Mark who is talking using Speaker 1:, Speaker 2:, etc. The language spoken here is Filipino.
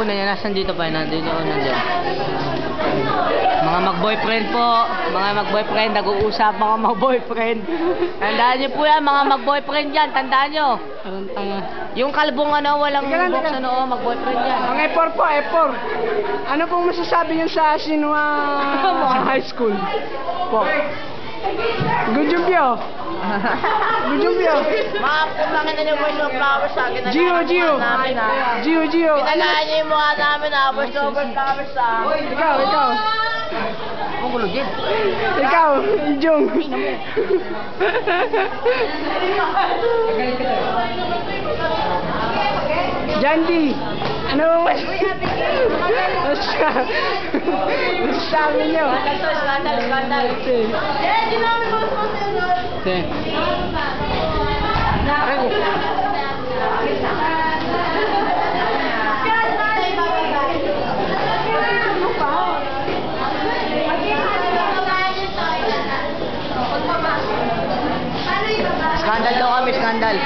Speaker 1: una niya, nasan dito pa, nandito o nandiyan. Mga mag-boyfriend po, mga mag-boyfriend, nag-uusap mga mag-boyfriend. Tandaan niyo po yan, mga mag-boyfriend yan, tandaan niyo.
Speaker 2: Parang tanga.
Speaker 1: Yung kalbong ano, walang box ano, mag-boyfriend yan.
Speaker 2: Ang F4 po, F4. Ano pong masasabi niyo sa Sinua High School? Po. Good job yo. Good job yo.
Speaker 3: Mga pumangin na niyo po yung flowers sa akin.
Speaker 2: Gio. Gio.
Speaker 3: Pinalahan niyo yung mukha namin ha. First over flowers ha.
Speaker 2: Ikaw.
Speaker 1: Magulo din.
Speaker 2: Ikaw, Jung. Jandy. Ano masasabi niyo?
Speaker 3: Skandal.
Speaker 1: Skandal daw kami, skandal.